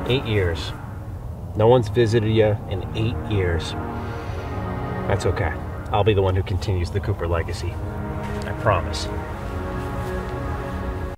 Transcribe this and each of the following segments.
8 years. No one's visited you in 8 years. That's okay. I'll be the one who continues the Cooper legacy. I promise.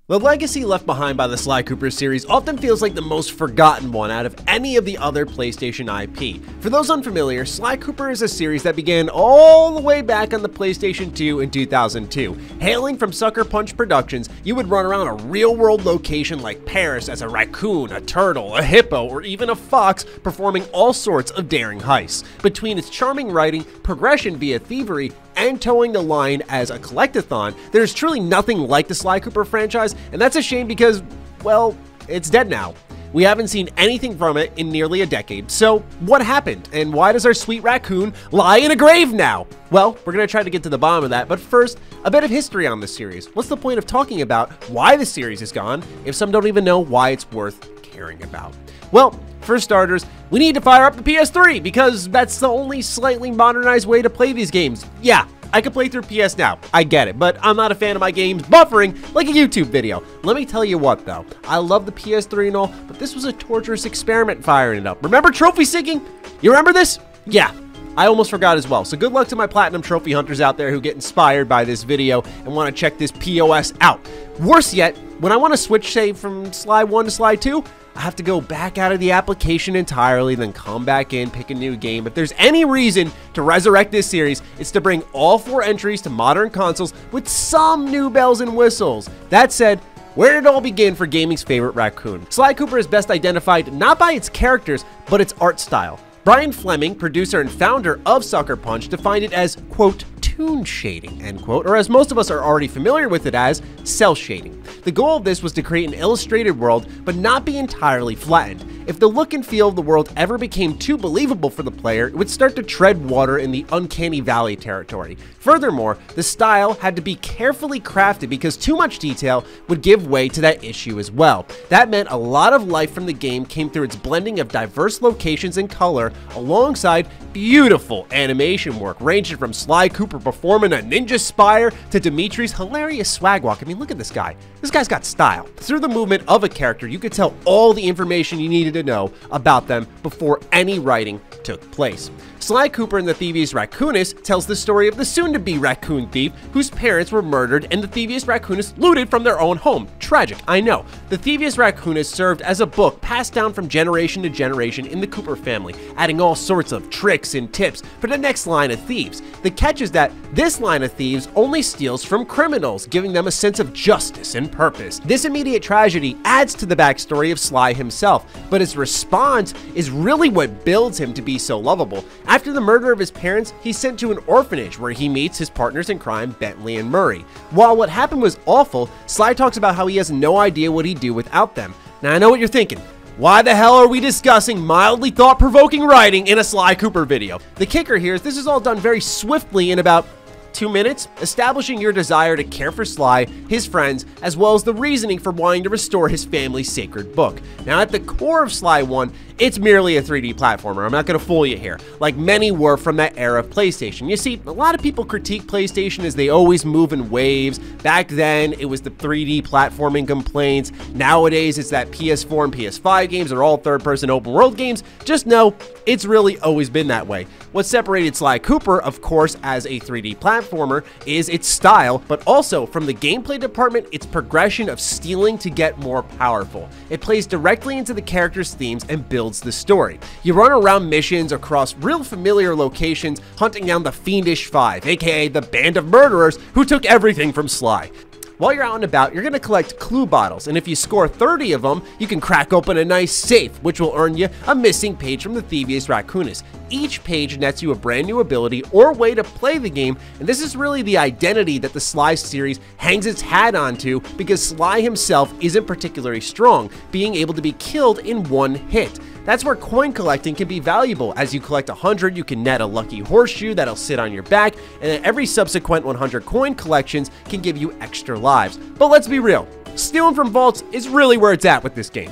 The legacy left behind by the Sly Cooper series often feels like the most forgotten one out of any of the other PlayStation IP. For those unfamiliar, Sly Cooper is a series that began all the way back on the PlayStation 2 in 2002. Hailing from Sucker Punch Productions, you would run around a real-world location like Paris as a raccoon, a turtle, a hippo, or even a fox, performing all sorts of daring heists. Between its charming writing, progression via thievery, and towing the line as a collectathon, there's truly nothing like the Sly Cooper franchise, and that's a shame because, well, it's dead now. We haven't seen anything from it in nearly a decade. So what happened, and why does our sweet raccoon lie in a grave now? Well, we're gonna try to get to the bottom of that, but first, a bit of history on this series. What's the point of talking about why the series is gone if some don't even know why it's worth caring about? Well, for starters, we need to fire up the PS3 because that's the only slightly modernized way to play these games. Yeah, I can play through PS Now, I get it, but I'm not a fan of my games buffering like a YouTube video. Let me tell you what though, I love the PS3 and all, but this was a torturous experiment firing it up. Remember trophy seeking? You remember this? Yeah. I almost forgot as well, so good luck to my platinum trophy hunters out there who get inspired by this video and want to check this POS out. Worse yet, when I want to switch, say, from Sly 1 to Sly 2, I have to go back out of the application entirely, then come back in, pick a new game. If there's any reason to resurrect this series, it's to bring all 4 entries to modern consoles with some new bells and whistles. That said, where did it all begin for gaming's favorite raccoon? Sly Cooper is best identified not by its characters, but its art style. Brian Fleming, producer and founder of Sucker Punch, defined it as, quote, toon shading, end quote, or as most of us are already familiar with it as, cell shading. The goal of this was to create an illustrated world, but not be entirely flattened. If the look and feel of the world ever became too believable for the player, it would start to tread water in the uncanny valley territory. Furthermore, the style had to be carefully crafted because too much detail would give way to that issue as well. That meant a lot of life from the game came through its blending of diverse locations and color, alongside beautiful animation work, ranging from Sly Cooper performing a ninja spire to Dimitri's hilarious swag walk. I mean, look at this guy. This guy's got style. Through the movement of a character, you could tell all the information you needed to know about them before any writing took place. Sly Cooper and the Thievius Raccoonus tells the story of the soon-to-be raccoon thief whose parents were murdered and the Thievius Raccoonus looted from their own home. Tragic, I know. The Thievius Raccoonus served as a book passed down from generation to generation in the Cooper family, adding all sorts of tricks and tips for the next line of thieves. The catch is that this line of thieves only steals from criminals, giving them a sense of justice and purpose. This immediate tragedy adds to the backstory of Sly himself, but his response is really what builds him to be so lovable. After the murder of his parents, he's sent to an orphanage where he meets his partners in crime, Bentley and Murray. While what happened was awful, Sly talks about how he has no idea what he'd do without them. Now I know what you're thinking. Why the hell are we discussing mildly thought-provoking writing in a Sly Cooper video? The kicker here is this is all done very swiftly in about 2 minutes, establishing your desire to care for Sly, his friends, as well as the reasoning for wanting to restore his family's sacred book. Now, at the core of Sly 1, it's merely a 3D platformer. I'm not going to fool you here, like many were from that era of PlayStation. You see, a lot of people critique PlayStation as they always move in waves. Back then, it was the 3D platforming complaints. Nowadays, it's that PS4 and PS5 games are all third-person open-world games. Just know, it's really always been that way. What separated Sly Cooper, of course, as a 3D platformer, is its style, but also, from the gameplay department, its progression of stealing to get more powerful. It plays directly into the character's themes and builds the story. You run around missions across real familiar locations, hunting down the Fiendish Five, aka the band of murderers who took everything from Sly. While you're out and about, you're going to collect clue bottles, and if you score 30 of them, you can crack open a nice safe, which will earn you a missing page from the Thievius Raccoonus. Each page nets you a brand new ability or way to play the game, and this is really the identity that the Sly series hangs its hat onto, because Sly himself isn't particularly strong, being able to be killed in one hit. That's where coin collecting can be valuable. As you collect 100, you can net a lucky horseshoe that'll sit on your back, and then every subsequent 100 coin collections can give you extra lives. But let's be real, stealing from vaults is really where it's at with this game.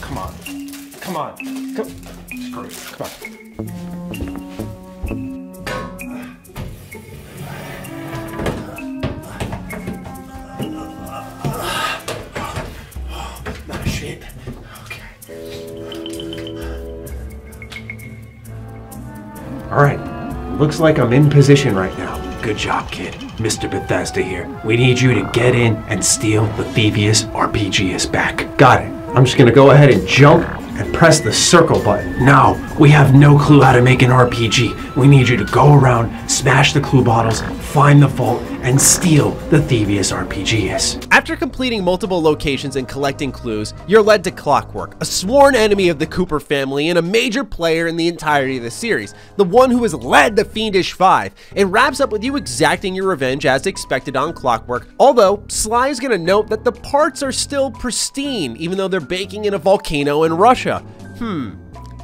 Come on. Come on. Screw it. Come on. Looks like I'm in position right now. Good job, kid. Mr. Bethesda here. We need you to get in and steal the Thievius RPGs back. Got it. I'm just gonna go ahead and jump and press the circle button. Now, we have no clue how to make an RPG. We need you to go around, smash the clue bottles, find the vault, and steal the Thievius RPGs. After completing multiple locations and collecting clues, you're led to Clockwork, a sworn enemy of the Cooper family and a major player in the entirety of the series, the one who has led the Fiendish Five. It wraps up with you exacting your revenge as expected on Clockwork, although Sly is going to note that the parts are still pristine, even though they're baking in a volcano in Russia.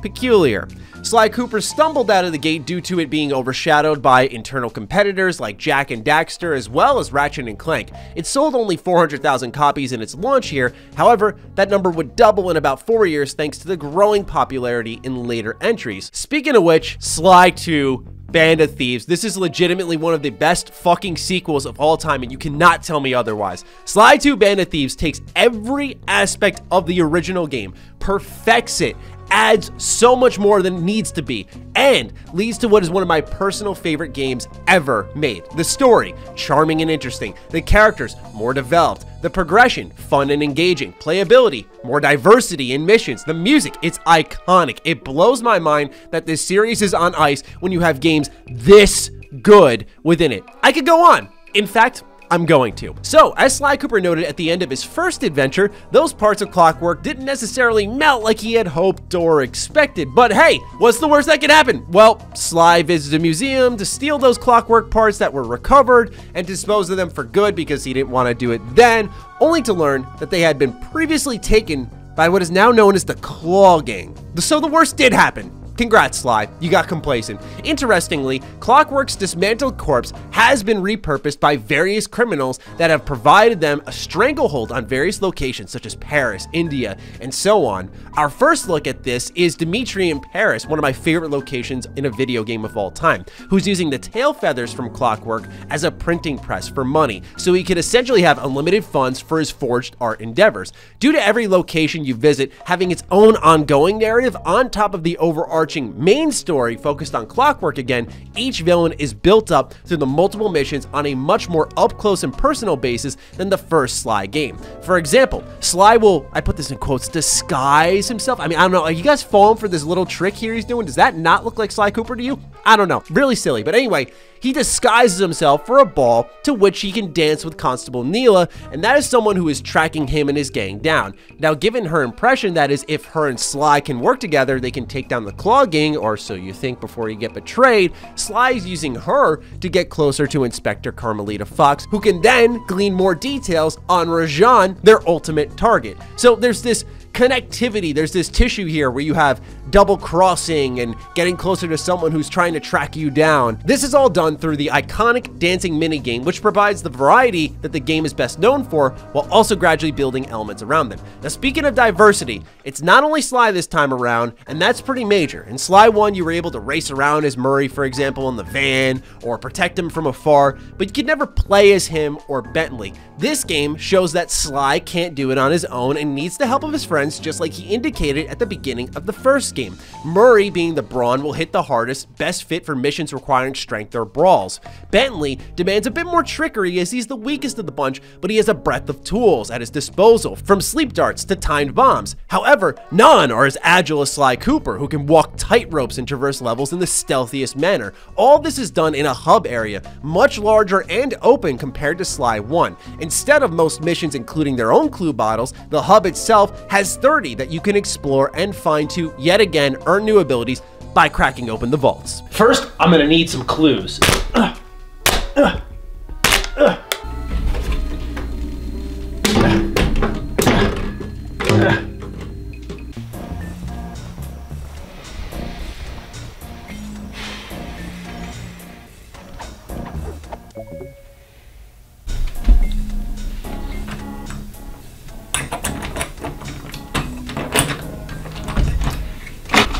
Peculiar. Sly Cooper stumbled out of the gate due to it being overshadowed by internal competitors like Jak and Daxter, as well as Ratchet and Clank. It sold only 400,000 copies in its launch year. However, that number would double in about 4 years thanks to the growing popularity in later entries. Speaking of which, Sly 2 Band of Thieves. This is legitimately one of the best fucking sequels of all time, and you cannot tell me otherwise. Sly 2 Band of Thieves takes every aspect of the original game, perfects it, adds so much more than it needs to be, and leads to what is one of my personal favorite games ever made. The story, charming and interesting. The characters, more developed. The progression, fun and engaging. Playability, more diversity in missions. The music, it's iconic. It blows my mind that this series is on ice when you have games this good within it. I could go on. In fact, I'm going to. So, as Sly Cooper noted at the end of his first adventure, those parts of Clockwork didn't necessarily melt like he had hoped or expected. But hey, what's the worst that could happen? Well, Sly visits a museum to steal those Clockwork parts that were recovered and dispose of them for good because he didn't want to do it then, only to learn that they had been previously taken by what is now known as the Claw Gang. So the worst did happen. Congrats, Sly. You got complacent. Interestingly, Clockwork's dismantled corpse has been repurposed by various criminals that have provided them a stranglehold on various locations such as Paris, India, and so on. Our first look at this is Dimitri in Paris, one of my favorite locations in a video game of all time, who's using the tail feathers from Clockwork as a printing press for money, so he could essentially have unlimited funds for his forged art endeavors. Due to every location you visit having its own ongoing narrative on top of the overarching main story focused on Clockwork again, each villain is built up through the multiple missions on a much more up-close and personal basis than the first Sly game. For example, Sly will, I put this in quotes, disguise himself. I mean, I don't know, are you guys falling for this little trick here he's doing? Does that not look like Sly Cooper to you? I don't know, really silly, but anyway, he disguises himself for a ball to which he can dance with Constable Neela, and that is someone who is tracking him and his gang down. Now, given her impression that is if her and Sly can work together, they can take down the Claw Gang, or so you think before you get betrayed, Sly is using her to get closer to Inspector Carmelita Fox, who can then glean more details on Rajan, their ultimate target. So there's this connectivity, there's this tissue here where you have double crossing and getting closer to someone who's trying to track you down. This is all done through the iconic dancing minigame, which provides the variety that the game is best known for, while also gradually building elements around them. Now, speaking of diversity, it's not only Sly this time around, and that's pretty major. In Sly 1, you were able to race around as Murray, for example, in the van, or protect him from afar, but you could never play as him or Bentley. This game shows that Sly can't do it on his own and needs the help of his friends, just like he indicated at the beginning of the first game. Murray, being the brawn, will hit the hardest, best fit for missions requiring strength or brawls. Bentley demands a bit more trickery as he's the weakest of the bunch, but he has a breadth of tools at his disposal, from sleep darts to timed bombs. However, none are as agile as Sly Cooper, who can walk tight ropes and traverse levels in the stealthiest manner. All this is done in a hub area, much larger and open compared to Sly 1. Instead of most missions including their own clue bottles, the hub itself has 30 that you can explore and find to, yet again, earn new abilities by cracking open the vaults. First, I'm gonna need some clues.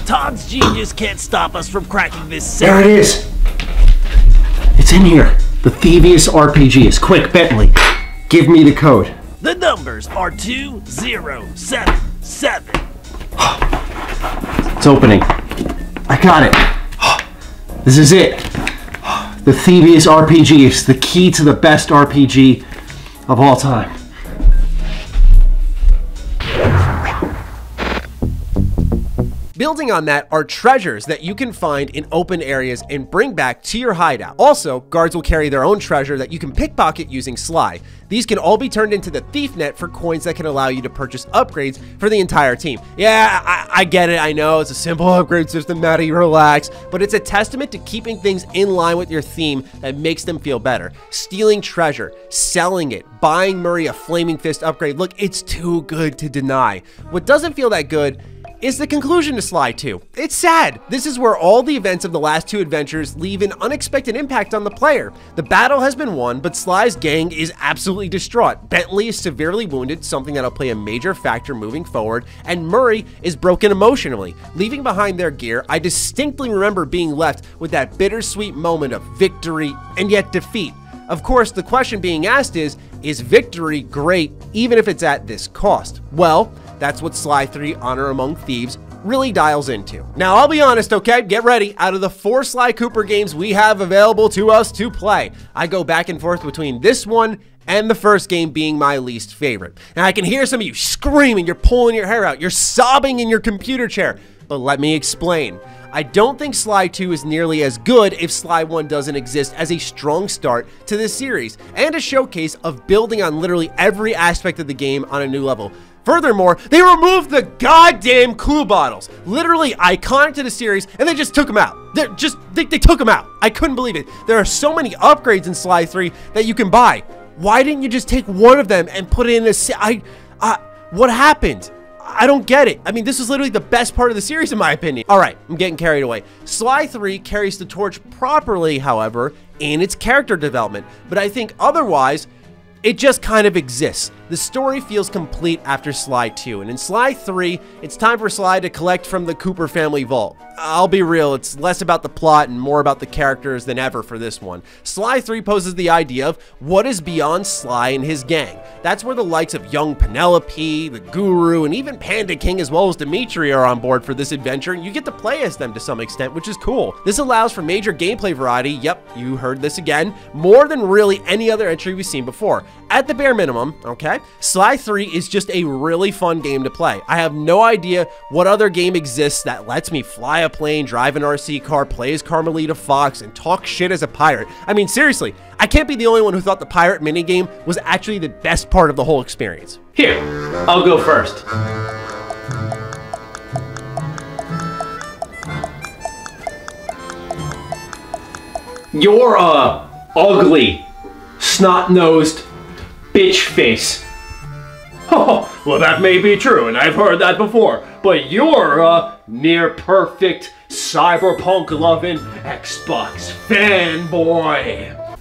Todd's genius can't stop us from cracking this safe. There it is. It's in here. The Thievius RPGs. Quick, Bentley, give me the code. The numbers are 2077. It's opening. I got it. This is it. The Thievius RPG is the key to the best RPG of all time. Building on that are treasures that you can find in open areas and bring back to your hideout. Also, guards will carry their own treasure that you can pickpocket using Sly. These can all be turned into the thief net for coins that can allow you to purchase upgrades for the entire team. Yeah, I get it, I know, it's a simple upgrade system, Matty, relax, but it's a testament to keeping things in line with your theme that makes them feel better. Stealing treasure, selling it, buying Murray a Flaming Fist upgrade, look, it's too good to deny. What doesn't feel that good is the conclusion to Sly 2. It's sad. This is where all the events of the last two adventures leave an unexpected impact on the player. The battle has been won, but Sly's gang is absolutely distraught. Bentley is severely wounded, something that'll play a major factor moving forward, and Murray is broken emotionally. Leaving behind their gear, I distinctly remember being left with that bittersweet moment of victory and yet defeat. Of course, the question being asked is victory great even if it's at this cost? Well, that's what Sly 3 Honor Among Thieves really dials into. Now, I'll be honest, okay? Get ready. Out of the 4 Sly Cooper games we have available to us to play, I go back and forth between this one and the first game being my least favorite. And I can hear some of you screaming, you're pulling your hair out, you're sobbing in your computer chair. But let me explain. I don't think Sly 2 is nearly as good if Sly 1 doesn't exist as a strong start to this series, and a showcase of building on literally every aspect of the game on a new level. Furthermore, they removed the goddamn clue bottles, literally iconic to the series, and they just took them out. They took them out. I couldn't believe it. There are so many upgrades in Sly 3 that you can buy. Why didn't you just take one of them and put it in a what happened? I don't get it. I mean, this is literally the best part of the series in my opinion. All right, I'm getting carried away. Sly 3 carries the torch properly, however, in its character development, but I think otherwise, it just kind of exists. The story feels complete after Sly 2, and in Sly 3, it's time for Sly to collect from the Cooper family vault. I'll be real, it's less about the plot and more about the characters than ever for this one. Sly 3 poses the idea of what is beyond Sly and his gang. That's where the likes of young Penelope, the Guru, and even Panda King as well as Dimitri are on board for this adventure, and you get to play as them to some extent, which is cool. This allows for major gameplay variety, yep, you heard this again, more than really any other entry we've seen before. At the bare minimum, okay, Sly 3 is just a really fun game to play. I have no idea what other game exists that lets me fly a plane, drive an RC car, play as Carmelita Fox, and talk shit as a pirate. I mean, seriously, I can't be the only one who thought the pirate minigame was actually the best part of the whole experience. Here, I'll go first. You're a ugly, snot-nosed bitch face. Oh, well, that may be true, and I've heard that before, but you're a near-perfect, cyberpunk-loving Xbox fanboy.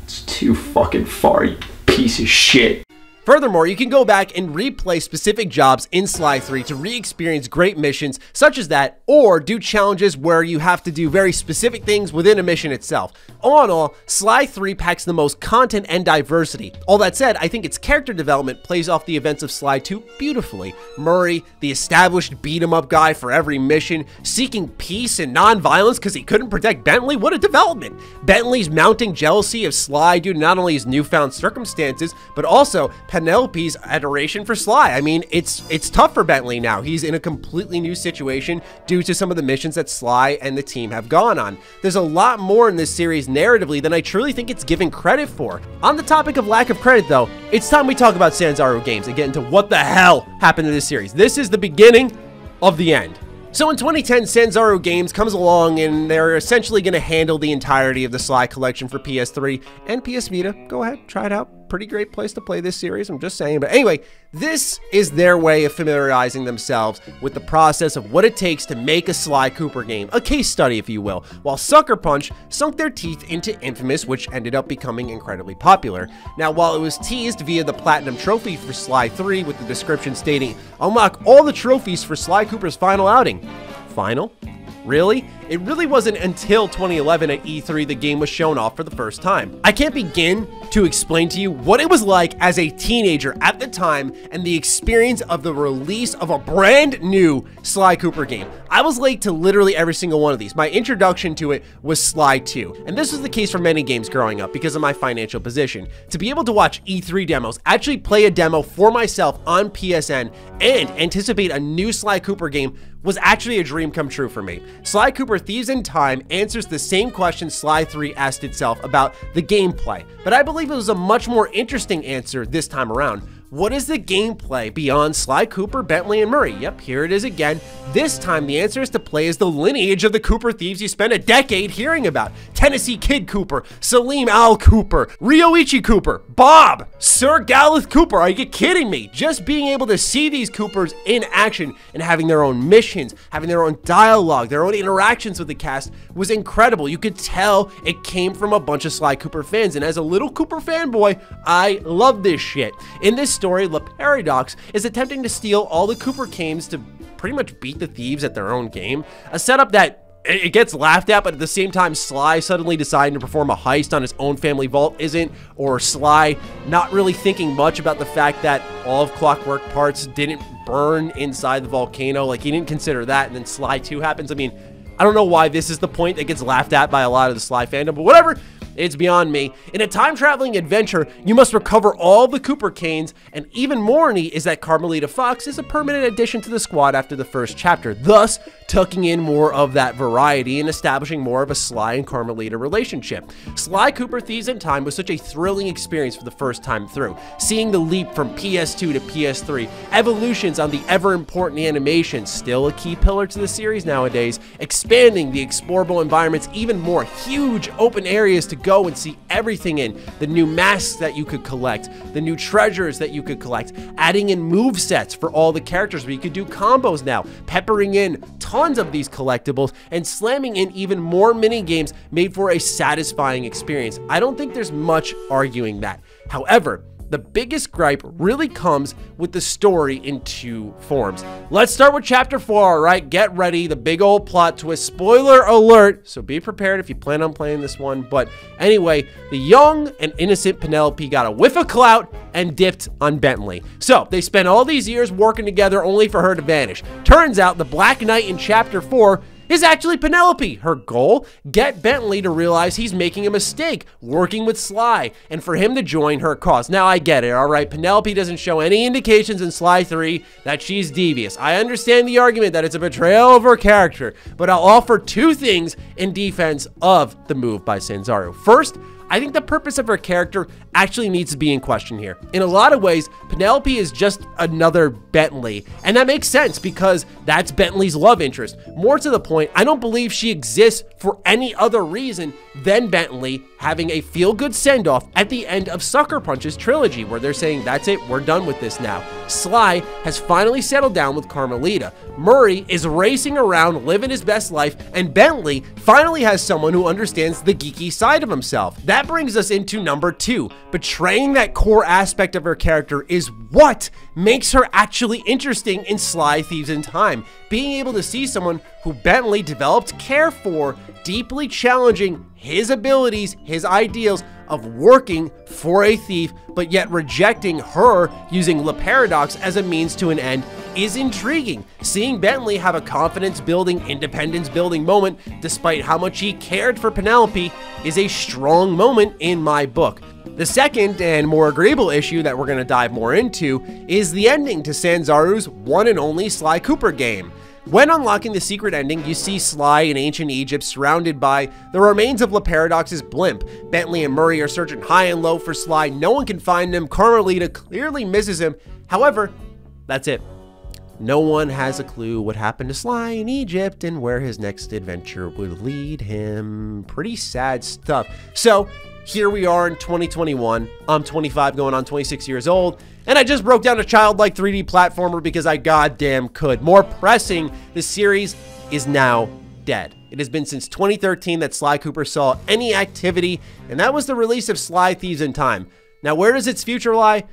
It's too fucking far, you piece of shit. Furthermore, you can go back and replay specific jobs in Sly 3 to re-experience great missions such as that, or do challenges where you have to do very specific things within a mission itself. All in all, Sly 3 packs the most content and diversity. All that said, I think its character development plays off the events of Sly 2 beautifully. Murray, the established beat-em-up guy for every mission, seeking peace and non-violence because he couldn't protect Bentley, what a development! Bentley's mounting jealousy of Sly due to not only his newfound circumstances, but also Penelope's adoration for Sly. I mean, it's tough for Bentley now. He's in a completely new situation due to some of the missions that Sly and the team have gone on. There's a lot more in this series narratively than I truly think it's given credit for. On the topic of lack of credit though, it's time we talk about Sanzaru Games and get into what the hell happened to this series. This is the beginning of the end. So in 2010, Sanzaru Games comes along and they're essentially going to handle the entirety of the Sly collection for PS3 and PS Vita. Go ahead, try it out. Pretty great place to play this series, I'm just saying. But anyway, this is their way of familiarizing themselves with the process of what it takes to make a Sly Cooper game, a case study if you will, while Sucker Punch sunk their teeth into Infamous, which ended up becoming incredibly popular. Now, while it was teased via the Platinum Trophy for Sly 3 with the description stating, unlock all the trophies for Sly Cooper's final outing. Final? Really? It really wasn't until 2011 at E3 the game was shown off for the first time. I can't begin to explain to you what it was like as a teenager at the time and the experience of the release of a brand new Sly Cooper game. I was late to literally every single one of these. My introduction to it was Sly 2, and this was the case for many games growing up because of my financial position. To be able to watch E3 demos, actually play a demo for myself on PSN, and anticipate a new Sly Cooper game was actually a dream come true for me. Sly Cooper Thieves in Time answers the same question Sly 3 asked itself about the gameplay, but I believe it was a much more interesting answer this time around. What is the gameplay beyond Sly Cooper, Bentley, and Murray? Yep, here it is again. This time, the answer is to play as the lineage of the Cooper thieves you spent a decade hearing about. Tennessee Kid Cooper, Salim Al Cooper, Ryoichi Cooper, Bob, Sir Gareth Cooper. Are you kidding me? Just being able to see these Coopers in action and having their own missions, having their own dialogue, their own interactions with the cast was incredible. You could tell it came from a bunch of Sly Cooper fans, and as a little Cooper fanboy, I love this shit. In this story, Le Paradox is attempting to steal all the Cooper canes to pretty much beat the thieves at their own game. A setup that it gets laughed at, but at the same time, Sly suddenly deciding to perform a heist on his own family vault isn't, or Sly not really thinking much about the fact that all of Clockwork parts didn't burn inside the volcano. Like, he didn't consider that, and then Sly 2 happens. I mean, I don't know why this is the point that gets laughed at by a lot of the Sly fandom, but whatever. It's beyond me. In a time-traveling adventure, you must recover all the Cooper canes, and even more neat is that Carmelita Fox is a permanent addition to the squad after the first chapter, thus tucking in more of that variety and establishing more of a Sly and Carmelita relationship. Sly Cooper Thieves in Time was such a thrilling experience for the first time through. Seeing the leap from PS2 to PS3, evolutions on the ever-important animation, still a key pillar to the series nowadays, expanding the explorable environments even more, huge open areas to go and see everything in, the new masks that you could collect, the new treasures that you could collect, adding in move sets for all the characters where you could do combos now, peppering in tons of these collectibles, and slamming in even more mini games made for a satisfying experience. I don't think there's much arguing that. However, the biggest gripe really comes with the story in two forms. Let's start with chapter 4, all right? Get ready, the big old plot twist. Spoiler alert, so be prepared if you plan on playing this one. But anyway, the young and innocent Penelope got a whiff of clout and dipped on Bentley. So they spent all these years working together only for her to vanish. Turns out the Black Knight in chapter 4 is actually Penelope. Her goal? Get Bentley to realize he's making a mistake working with Sly and for him to join her cause. Now I get it, all right? Penelope doesn't show any indications in Sly 3 that she's devious. I understand the argument that it's a betrayal of her character, but I'll offer two things in defense of the move by Sanzaru. First, I think the purpose of her character actually needs to be in question here. In a lot of ways, Penelope is just another Bentley, and that makes sense because that's Bentley's love interest. More to the point, I don't believe she exists for any other reason than Bentley having a feel-good send-off at the end of Sucker Punch's trilogy, where they're saying, that's it, we're done with this now. Sly has finally settled down with Carmelita. Murray is racing around, living his best life, and Bentley finally has someone who understands the geeky side of himself. That brings us into number 2. Betraying that core aspect of her character is what makes her actually interesting in Sly Thieves in Time. Being able to see someone who Bentley developed care for, deeply challenging his abilities, his ideals of working for a thief, but yet rejecting her using Le Paradox as a means to an end is intriguing. Seeing Bentley have a confidence-building, independence-building moment, despite how much he cared for Penelope, is a strong moment in my book. The second and more agreeable issue that we're going to dive more into is the ending to Sanzaru's one and only Sly Cooper game. When unlocking the secret ending, you see Sly in ancient Egypt surrounded by the remains of Le Paradox's blimp. Bentley and Murray are searching high and low for Sly. No one can find him. Carmelita clearly misses him. However, that's it. No one has a clue what happened to Sly in Egypt and where his next adventure would lead him. Pretty sad stuff. So here we are in 2021. I'm 25 going on 26 years old. And I just broke down a childlike 3D platformer because I goddamn could. More pressing, the series is now dead. It has been since 2013 that Sly Cooper saw any activity, and that was the release of Sly Thieves in Time. Now, where does its future lie?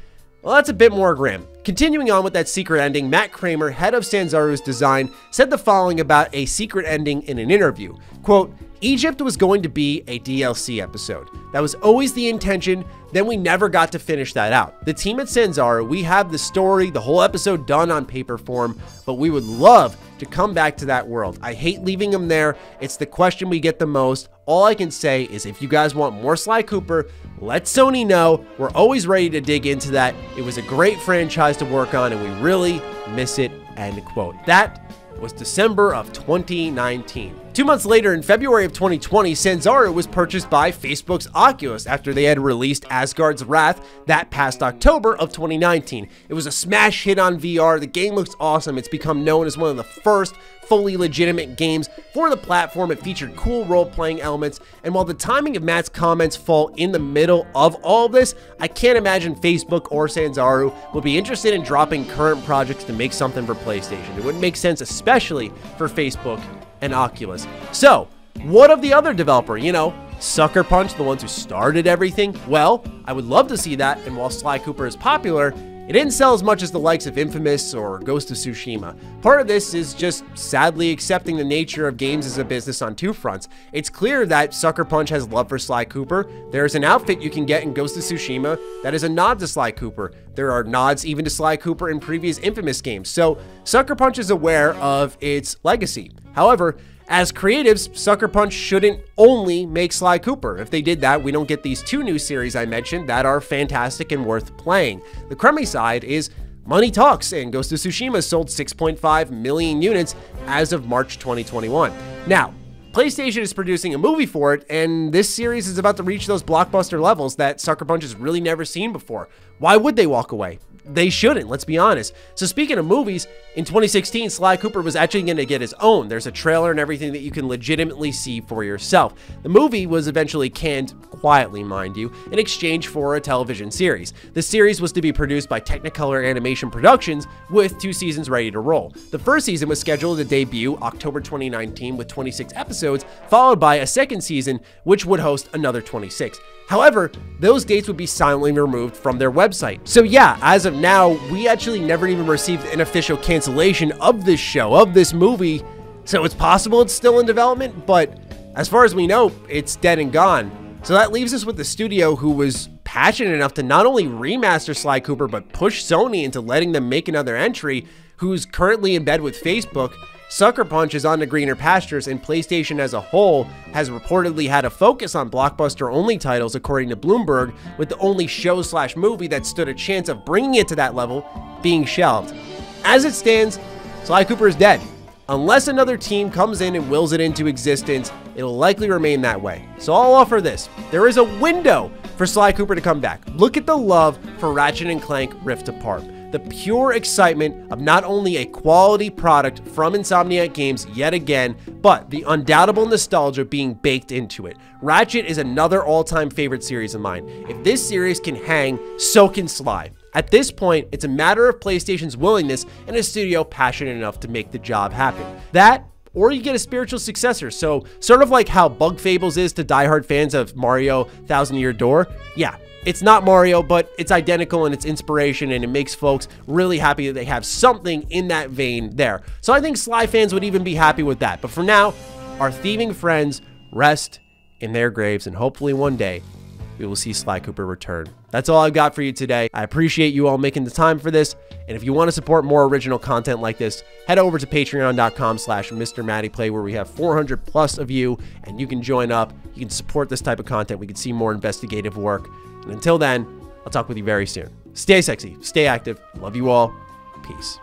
Well, that's a bit more grim. Continuing on with that secret ending, Matt Kramer, head of Sanzaru's design, said the following about a secret ending in an interview. Quote, "Egypt was going to be a DLC episode. That was always the intention, then we never got to finish that out. The team at Sanzaru, we have the story, the whole episode done on paper form, but we would love to come back to that world. I hate leaving them there. It's the question we get the most. All I can say is if you guys want more Sly Cooper, let Sony know. We're always ready to dig into that. It was a great franchise to work on and we really miss it," end quote. That was December of 2019. 2 months later, in February of 2020, Sanzaru was purchased by Facebook's Oculus after they had released Asgard's Wrath that past October of 2019. It was a smash hit on VR. The game looks awesome. It's become known as one of the first fully legitimate games for the platform. It featured cool role-playing elements, and while the timing of Matt's comments fall in the middle of all of this, I can't imagine Facebook or Sanzaru would be interested in dropping current projects to make something for PlayStation. It wouldn't make sense, especially for Facebook and Oculus. So, what of the other developer? You know, Sucker Punch, the ones who started everything? Well, I would love to see that, and while Sly Cooper is popular, it didn't sell as much as the likes of Infamous or Ghost of Tsushima. Part of this is just sadly accepting the nature of games as a business on two fronts. It's clear that Sucker Punch has love for Sly Cooper. There's an outfit you can get in Ghost of Tsushima that is a nod to Sly Cooper. There are nods even to Sly Cooper in previous Infamous games. So Sucker Punch is aware of its legacy. However, as creatives, Sucker Punch shouldn't only make Sly Cooper. If they did that, we don't get these two new series I mentioned that are fantastic and worth playing. The crummy side is money talks, and Ghost of Tsushima sold 6.5 million units as of March 2021. Now, PlayStation is producing a movie for it, and this series is about to reach those blockbuster levels that Sucker Punch has really never seen before. Why would they walk away? They shouldn't, let's be honest. So speaking of movies, in 2016, Sly Cooper was actually going to get his own. There's a trailer and everything that you can legitimately see for yourself. The movie was eventually canned, quietly mind you, in exchange for a television series. The series was to be produced by Technicolor Animation Productions with 2 seasons ready to roll. The first season was scheduled to debut October 2019 with 26 episodes, followed by a second season which would host another 26. However, those dates would be silently removed from their website. So yeah, as of now, we actually never even received an official cancellation of this show, of this movie. So it's possible it's still in development, but as far as we know, it's dead and gone. So that leaves us with the studio who was passionate enough to not only remaster Sly Cooper, but push Sony into letting them make another entry, who's currently in bed with Facebook. Sucker Punch is on to greener pastures, and PlayStation as a whole has reportedly had a focus on blockbuster-only titles, according to Bloomberg, with the only show/movie that stood a chance of bringing it to that level being shelved. As it stands, Sly Cooper is dead. Unless another team comes in and wills it into existence, it'll likely remain that way. So I'll offer this. There is a window for Sly Cooper to come back. Look at the love for Ratchet Clank Rift Apart. The pure excitement of not only a quality product from Insomniac Games yet again, but the undoubtable nostalgia being baked into it. Ratchet is another all-time favorite series of mine. If this series can hang, so can Sly. At this point, it's a matter of PlayStation's willingness and a studio passionate enough to make the job happen. That, or you get a spiritual successor. So sort of like how Bug Fables is to diehard fans of Mario Thousand Year Door. Yeah. It's not Mario, but it's identical in its inspiration, and it makes folks really happy that they have something in that vein there. So I think Sly fans would even be happy with that. But for now, our thieving friends rest in their graves, and hopefully one day we will see Sly Cooper return. That's all I've got for you today. I appreciate you all making the time for this, and if you want to support more original content like this, head over to patreon.com/MrMattyPlay, where we have 400 plus of you, and you can join up. You can support this type of content. We can see more investigative work. And until then, I'll talk with you very soon. Stay sexy, stay active. Love you all. Peace.